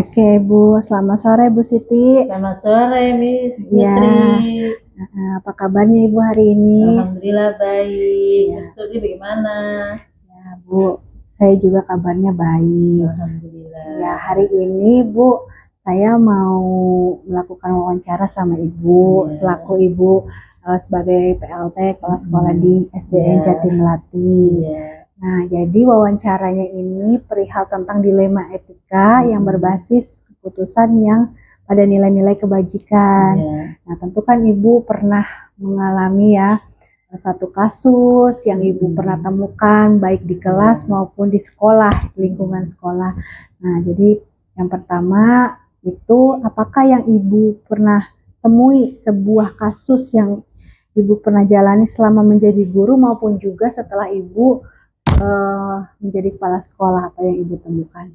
Oke, Bu. Selamat sore, Bu Siti. Selamat sore, Miss Ya. Putri. Apa kabarnya Ibu hari ini? Alhamdulillah baik. Ya. Miss Putri bagaimana? Ya, Bu. Saya juga kabarnya baik. Alhamdulillah. Ya, hari ini, Bu, saya mau melakukan wawancara sama Ibu, selaku Ibu sebagai PLT Kepala Sekolah di SDN Jatimulati. Nah, jadi wawancaranya ini perihal tentang dilema etika yang berbasis keputusan yang pada nilai-nilai kebajikan. Nah, tentu kan Ibu pernah mengalami ya satu kasus yang Ibu pernah temukan baik di kelas maupun di sekolah, lingkungan sekolah. Nah, jadi yang pertama itu apakah yang Ibu pernah temui sebuah kasus yang Ibu pernah jalani selama menjadi guru maupun juga setelah Ibu menjadi kepala sekolah, apa yang Ibu temukan?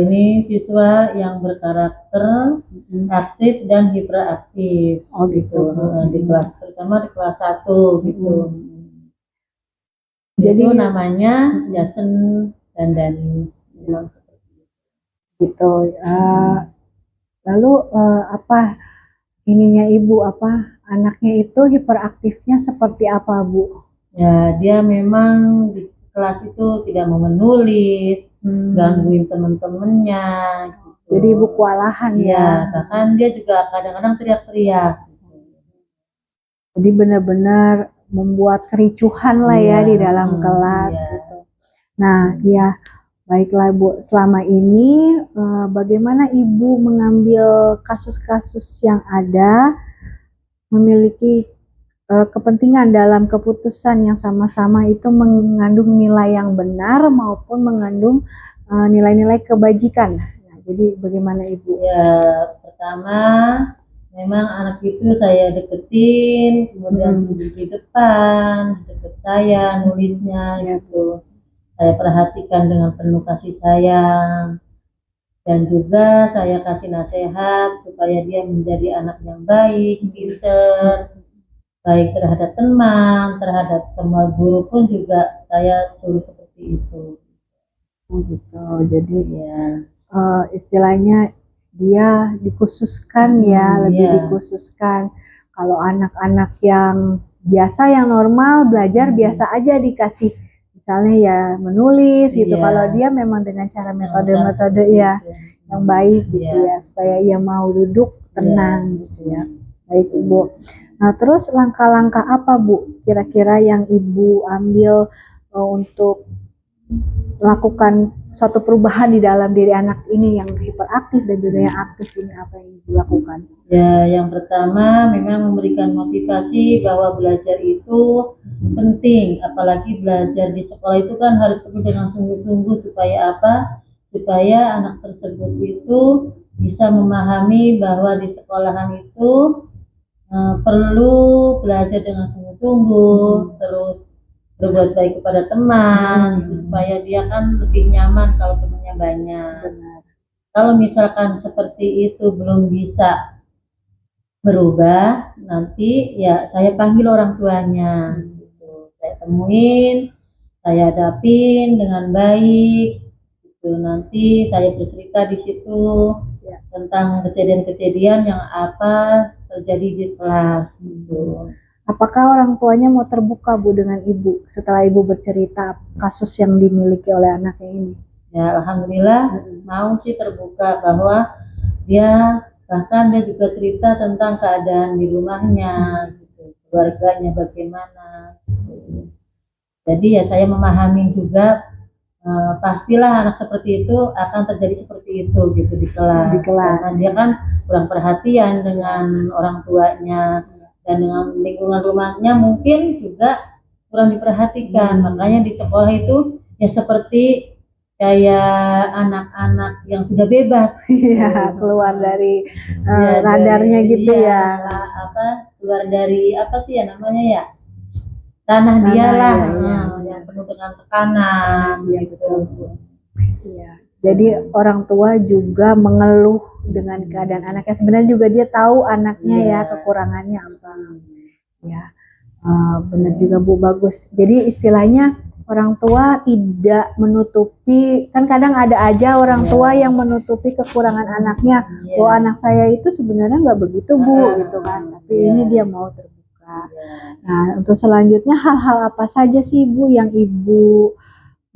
Ini siswa yang berkarakter aktif dan hiperaktif. Oh gitu. Di kelas, terutama di kelas 1 gitu. Jadi itu namanya Jason dan Dani. Gitu. Lalu apa ininya Ibu, apa anaknya itu hiperaktifnya seperti apa, Bu? Ya, dia memang di kelas itu tidak mau menulis, gangguin teman-temannya. Gitu. Jadi Ibu kewalahan ya. Bahkan dia juga kadang-kadang teriak-teriak. Jadi benar-benar membuat kericuhan lah ya di dalam kelas gitu. Nah, ya baiklah Bu, selama ini bagaimana Ibu mengambil kasus-kasus yang ada memiliki kepentingan dalam keputusan yang sama-sama itu mengandung nilai yang benar maupun mengandung nilai-nilai kebajikan. Nah, jadi bagaimana Ibu? Ya, pertama memang anak itu saya deketin, kemudian di depan, deket saya nulisnya gitu. Saya perhatikan dengan penuh kasih sayang. Dan juga saya kasih nasihat supaya dia menjadi anak yang baik, pinter, baik terhadap teman, terhadap semua guru pun juga saya suruh seperti itu. Oh gitu. Jadi istilahnya dia dikhususkan lebih dikhususkan. Kalau anak-anak yang biasa, yang normal belajar biasa aja dikasih misalnya ya menulis gitu. Kalau dia memang dengan cara metode-metode yang baik gitu ya, supaya ia mau duduk tenang gitu ya. Baik Ibu. Nah, terus langkah-langkah apa Bu kira-kira yang Ibu ambil untuk melakukan suatu perubahan di dalam diri anak ini yang hiperaktif dan juga yang aktif ini, apa yang dilakukan? Ya, yang pertama memang memberikan motivasi bahwa belajar itu penting, apalagi belajar di sekolah itu kan harus penuh dengan sungguh-sungguh supaya apa? Supaya anak tersebut itu bisa memahami bahwa di sekolahan itu perlu belajar dengan sungguh-sungguh, terus berbuat baik kepada teman, gitu, supaya dia kan lebih nyaman kalau temannya banyak. Kalau misalkan seperti itu belum bisa berubah, nanti ya saya panggil orang tuanya, gitu. Saya temuin, saya hadapin dengan baik, gitu. Nanti saya bercerita di situ tentang kejadian-kejadian yang apa terjadi di kelas, gitu. Apakah orang tuanya mau terbuka Bu dengan Ibu setelah Ibu bercerita kasus yang dimiliki oleh anaknya ini? Ya, alhamdulillah mau sih terbuka, bahwa dia bahkan dia juga cerita tentang keadaan di rumahnya, gitu, keluarganya bagaimana. Gitu. Jadi ya saya memahami juga pastilah anak seperti itu akan terjadi seperti itu gitu di kelas. Karena dia kan kurang perhatian dengan orang tuanya dan dengan lingkungan rumahnya mungkin juga kurang diperhatikan. Makanya di sekolah itu ya seperti kayak anak-anak yang sudah bebas. Iya, keluar dari Ya, radarnya dari, gitu iya, ya. keluar dari apa sih ya namanya ya, tanah dia Tanah, lah, iya, iya. yang penuh dengan tekanan Iya, gitu. betul, Bu. Iya. Jadi orang tua juga mengeluh dengan keadaan anaknya. Sebenarnya juga dia tahu anaknya ya Iya. kekurangannya apa. Ya, benar juga Bu, bagus. Jadi istilahnya orang tua tidak menutupi, kan kadang ada aja orang Iya. tua yang menutupi kekurangan anaknya. Iya. Bahwa anak saya itu sebenarnya nggak begitu Bu, gitu kan. Tapi Iya. ini dia mau terbuka. Iya. Nah, untuk selanjutnya hal-hal apa saja sih Bu yang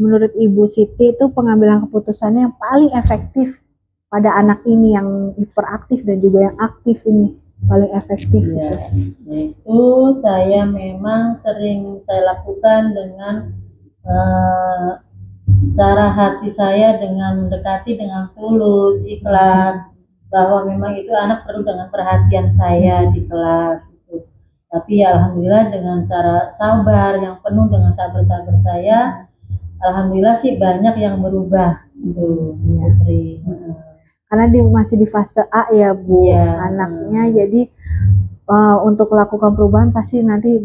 menurut Ibu Siti itu pengambilan keputusannya yang paling efektif pada anak ini yang hiperaktif dan juga yang aktif ini paling efektif Ya, gitu. itu saya memang sering saya lakukan dengan cara hati saya dengan mendekati dengan tulus, ikhlas, bahwa memang itu anak perlu dengan perhatian saya di kelas gitu. Tapi ya alhamdulillah dengan cara sabar yang penuh dengan sabar-sabar saya, alhamdulillah sih banyak yang berubah gitu, Putri. Karena dia masih di fase A ya Bu, Iya. anaknya jadi untuk melakukan perubahan pasti nanti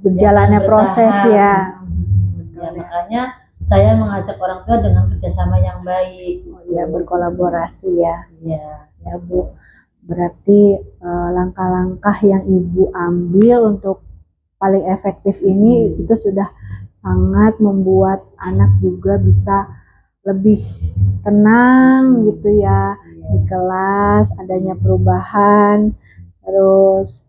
berjalannya proses ya. Ya, makanya saya mengajak orang tua dengan kerjasama yang baik. Ya, berkolaborasi ya. Ya. Ya Bu, berarti langkah-langkah yang Ibu ambil untuk paling efektif ini itu sudah sangat membuat anak juga bisa lebih tenang gitu ya di kelas, adanya perubahan, terus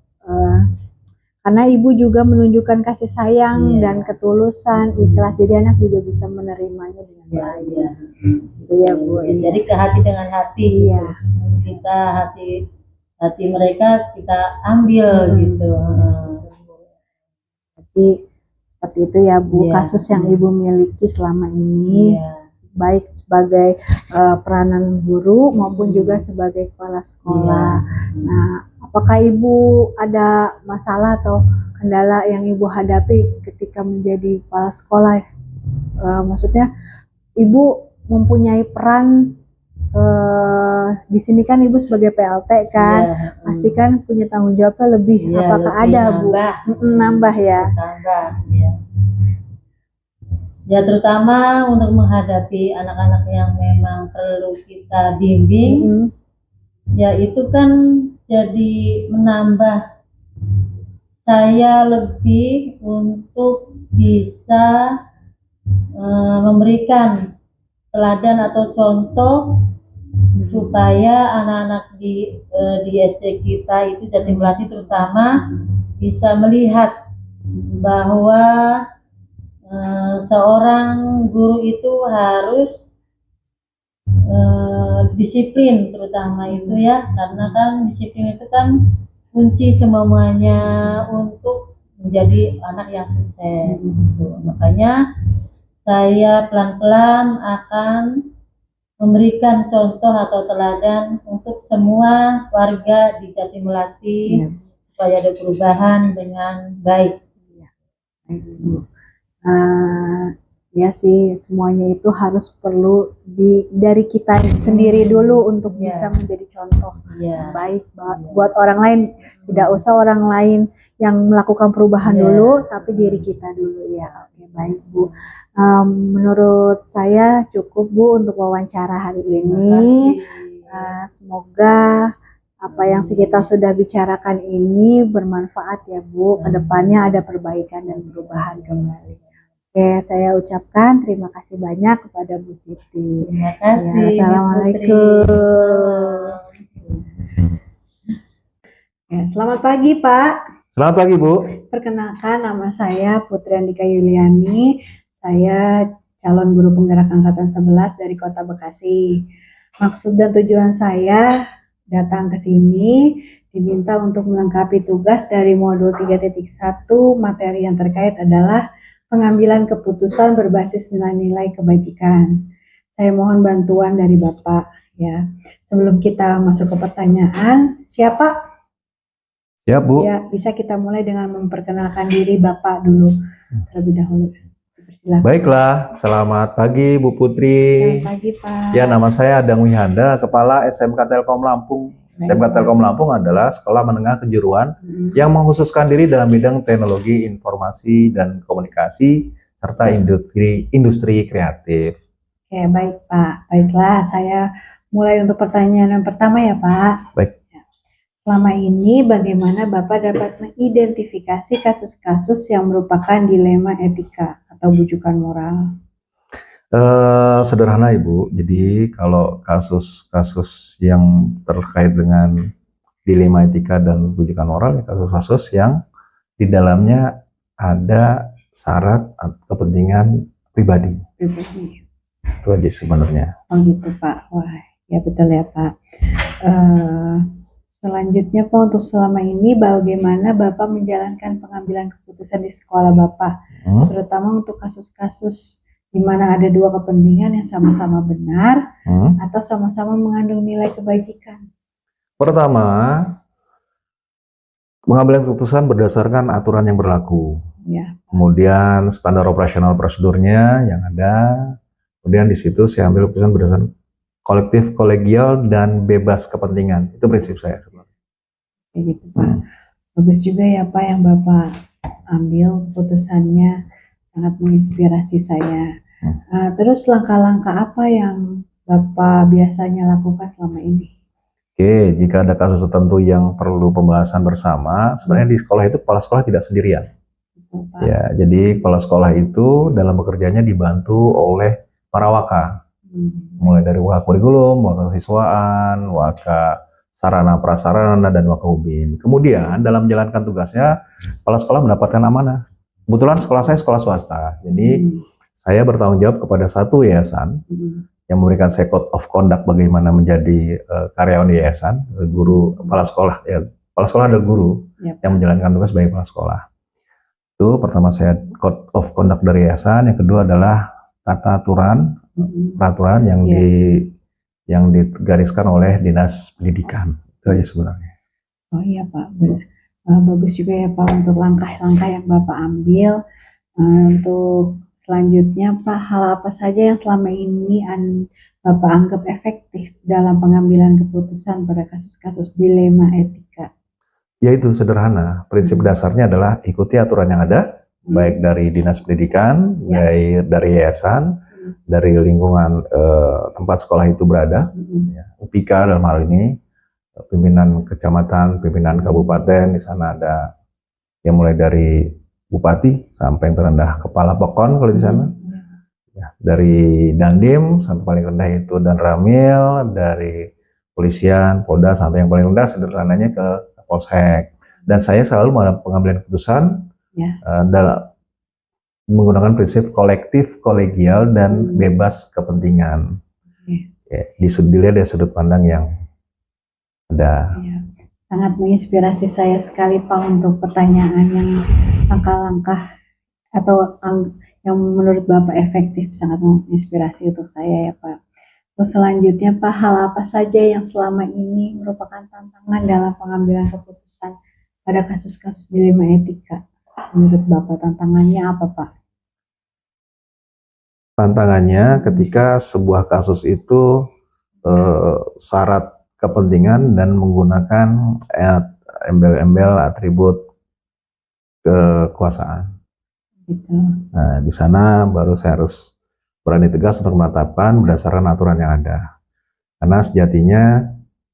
karena Ibu juga menunjukkan kasih sayang dan ketulusan, ikhlas, jadi anak juga bisa menerimanya dengan baik. Iya Bu. Jadi ke hati dengan hati. Iya. Kita hati mereka kita ambil gitu. Jadi seperti itu ya Bu, kasus yang Ibu miliki selama ini, baik sebagai peranan guru maupun juga sebagai kepala sekolah. Nah, apakah Ibu ada masalah atau kendala yang Ibu hadapi ketika menjadi kepala sekolah? Maksudnya Ibu mempunyai peran di sini kan Ibu sebagai PLT kan, pasti kan punya tanggung jawabnya lebih. Apakah lebih ada Bu? Nambah ya. Nambah, ya. Ya terutama untuk menghadapi anak-anak yang memang perlu kita bimbing, ya itu kan jadi menambah saya lebih untuk bisa memberikan teladan atau contoh supaya anak-anak di SD kita itu Jatim Melati terutama bisa melihat bahwa seorang guru itu harus disiplin terutama itu ya, karena kan disiplin itu kan kunci semuanya untuk menjadi anak yang sukses gitu. Makanya saya pelan-pelan akan memberikan contoh atau teladan untuk semua warga di Jatim Melati supaya ada perubahan dengan baik. Ya sih, semuanya itu harus perlu dari kita sendiri dulu untuk bisa menjadi contoh baik buat orang lain. Tidak usah orang lain yang melakukan perubahan dulu, tapi diri kita dulu ya. Oke, baik Bu. Menurut saya cukup Bu untuk wawancara hari ini. Semoga apa yang kita sudah bicarakan ini bermanfaat ya Bu. Kedepannya ada perbaikan dan perubahan kembali. Oke, saya ucapkan terima kasih banyak kepada Bu Siti. Terima kasih. Ya, assalamualaikum. Ya, selamat pagi Pak. Selamat pagi Bu. Perkenalkan, nama saya Putri Andika Yuliani. Saya calon guru penggerak angkatan 11 dari Kota Bekasi. Maksud dan tujuan saya datang ke sini diminta untuk melengkapi tugas dari modul 3.1. Materi yang terkait adalah pengambilan keputusan berbasis nilai-nilai kebajikan. Saya mohon bantuan dari Bapak ya. Sebelum kita masuk ke pertanyaan, siapa Ya, Bu. Ya, bisa kita mulai dengan memperkenalkan diri Bapak dulu terlebih dahulu. Silakan. Baiklah, selamat pagi Bu Putri. Selamat pagi, Pak. Ya, nama saya Adang Wihanda, Kepala SMK Telkom Lampung. SMK Telkom Lampung adalah sekolah menengah kejuruan yang mengkhususkan diri dalam bidang teknologi informasi dan komunikasi serta industri kreatif. Oke, baik Pak. Baiklah, saya mulai untuk pertanyaan yang pertama ya Pak. Baik. Selama ini bagaimana Bapak dapat mengidentifikasi kasus-kasus yang merupakan dilema etika atau bujukan moral? Sederhana Ibu, jadi kalau kasus-kasus yang terkait dengan dilema etika dan bujukan moral, ya kasus-kasus yang di dalamnya ada syarat atau kepentingan pribadi. Itu aja sebenarnya. Oh gitu Pak, wah ya betul ya Pak. Selanjutnya Pak, untuk selama ini bagaimana Bapak menjalankan pengambilan keputusan di sekolah Bapak, terutama untuk kasus-kasus di mana ada dua kepentingan yang sama-sama benar atau sama-sama mengandung nilai kebajikan? Pertama, pengambilan keputusan berdasarkan aturan yang berlaku. Ya. Kemudian standar operasional prosedurnya yang ada. Kemudian di situ saya ambil keputusan berdasarkan kolektif, kolegial, dan bebas kepentingan. Itu prinsip saya. Kayak gitu Pak. Bagus juga ya Pak yang Bapak ambil keputusannya, sangat menginspirasi saya. Terus langkah-langkah apa yang Bapak biasanya lakukan selama ini? Oke, jika ada kasus tertentu yang perlu pembahasan bersama, sebenarnya di sekolah itu kepala sekolah tidak sendirian. Ya, jadi kepala sekolah itu dalam bekerjanya dibantu oleh para waka, mulai dari waka kurikulum, waka siswaan, waka sarana prasarana, dan waka ubin. Kemudian dalam menjalankan tugasnya, kepala sekolah mendapatkan amanah. Kebetulan sekolah saya sekolah swasta, jadi saya bertanggung jawab kepada satu yayasan yang memberikan saya code of conduct bagaimana menjadi karyawan yayasan, guru, kepala sekolah. Ya, kepala sekolah adalah guru yang menjalankan tugas sebagai kepala sekolah. Itu pertama saya code of conduct dari yayasan, yang kedua adalah tata aturan, peraturan yang digariskan oleh Dinas Pendidikan. Itu aja sebenarnya. Oh iya Pak, bagus juga ya Pak untuk langkah-langkah yang Bapak ambil. Untuk selanjutnya Pak, hal apa saja yang selama ini Bapak anggap efektif dalam pengambilan keputusan pada kasus-kasus dilema etika? Yaitu sederhana, prinsip dasarnya adalah ikuti aturan yang ada, baik dari Dinas Pendidikan, dari yayasan, dari lingkungan tempat sekolah itu berada, UPIK dalam hal ini, pimpinan kecamatan, pimpinan kabupaten, di sana ada yang mulai dari bupati sampai yang terendah kepala pokon kalau di sana, dari Dandim sampai paling rendah itu dan Ramil, dari polisian, Polda sampai yang paling rendah sederhananya ke Polsek. Dan saya selalu melakukan pengambilan keputusan dalam menggunakan prinsip kolektif, kolegial, dan bebas kepentingan. Dilihat dari sudut pandang yang ada. Sangat menginspirasi saya sekali Pak untuk pertanyaan yang langkah-langkah atau yang menurut Bapak efektif, sangat menginspirasi untuk saya ya Pak. Terus selanjutnya Pak, hal apa saja yang selama ini merupakan tantangan dalam pengambilan keputusan pada kasus-kasus dilema etika? Menurut Bapak tantangannya apa Pak? Tantangannya ketika sebuah kasus itu syarat kepentingan dan menggunakan embel-embel atribut kekuasaan. Gitu. Nah, di sana baru saya harus berani tegas untuk menetapkan berdasarkan aturan yang ada. Karena sejatinya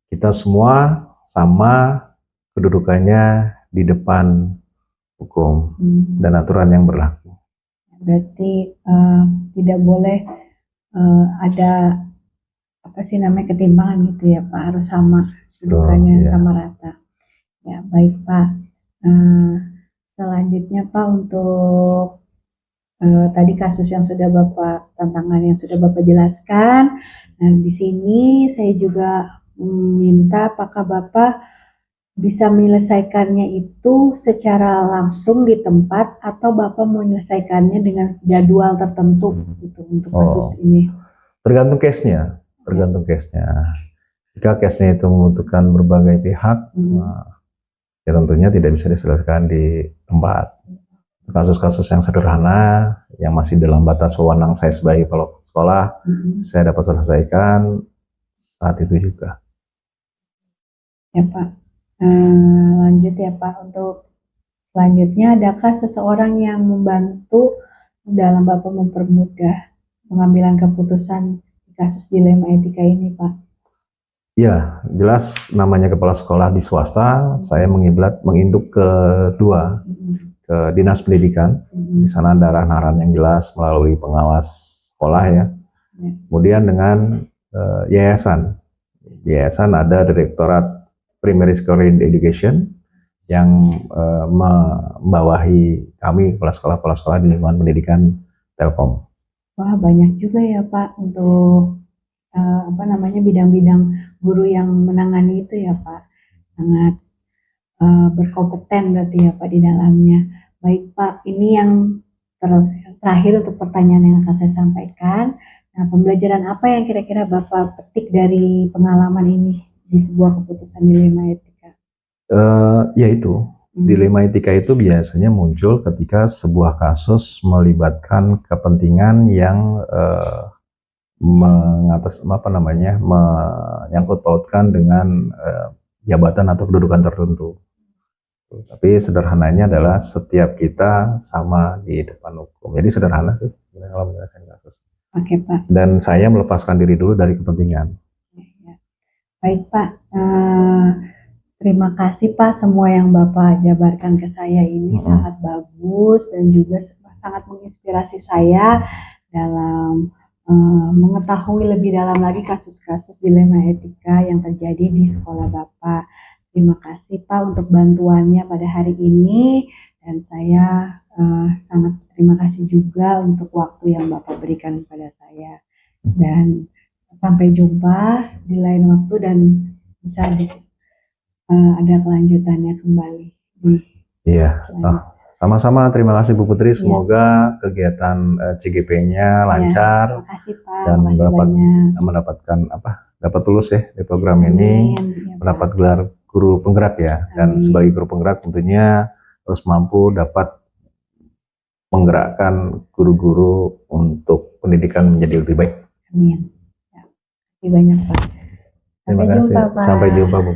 kita semua sama kedudukannya di depan hukum dan aturan yang berlaku. Berarti tidak boleh ada ketimbangan gitu ya Pak, harus sama kedudukannya, sama rata. Ya baik Pak. Selanjutnya Pak, untuk tadi kasus yang sudah Bapak, tantangan yang sudah Bapak jelaskan. Nah di sini saya juga minta apakah Bapak bisa menyelesaikannya itu secara langsung di tempat atau Bapak mau menyelesaikannya dengan jadwal tertentu gitu untuk kasus ini? Tergantung case-nya. Tergantung case-nya. Jika case-nya itu membutuhkan berbagai pihak, ya tentunya tidak bisa diselesaikan di tempat. Kasus-kasus yang sederhana yang masih dalam batas wewenang saya sebagai kepala sekolah, saya dapat selesaikan saat itu juga. Ya Pak. Lanjut ya Pak, untuk selanjutnya adakah seseorang yang membantu dalam Bapak mempermudah pengambilan keputusan di kasus dilema etika ini Pak? Ya, jelas namanya kepala sekolah di swasta, saya menginduk ke dua, ke dinas pendidikan. Di sana ada arahan-arahan yang jelas melalui pengawas sekolah ya. Kemudian dengan yayasan. Yayasan ada Direktorat Primary School Education yang membawahi kami kepala sekolah di lingkungan pendidikan Telkom. Wah, banyak juga ya Pak untuk bidang-bidang guru yang menangani itu ya Pak. Sangat berkompeten berarti ya Pak di dalamnya. Baik Pak, ini yang terakhir untuk pertanyaan yang akan saya sampaikan. Nah, pembelajaran apa yang kira-kira Bapak petik dari pengalaman ini di sebuah keputusan dilema etika? Yaitu dilema etika itu biasanya muncul ketika sebuah kasus melibatkan kepentingan yang menyangkut pautkan dengan jabatan atau kedudukan tertentu. Tapi sederhananya adalah setiap kita sama di depan hukum. Jadi sederhana sih kalau menyelesaikan kasus. Oke Pak. Dan saya melepaskan diri dulu dari kepentingan. Baik Pak. Terima kasih Pak, semua yang Bapak jabarkan ke saya ini sangat bagus dan juga sangat menginspirasi saya dalam mengetahui lebih dalam lagi kasus-kasus dilema etika yang terjadi di sekolah Bapak. Terima kasih Pak untuk bantuannya pada hari ini, dan saya sangat terima kasih juga untuk waktu yang Bapak berikan kepada saya. Dan sampai jumpa di lain waktu dan bisa ada kelanjutannya kembali. Iya. Sama-sama, terima kasih Bu Putri. Semoga kegiatan CGP-nya lancar. Terima kasih Pak. Dan dapat lulus ya di program ini, mendapat gelar guru penggerak ya. Dan sebagai guru penggerak tentunya harus mampu dapat menggerakkan guru-guru untuk pendidikan menjadi lebih baik. Amin. Terima kasih banyak Pak. Terima kasih. Sampai jumpa Bu.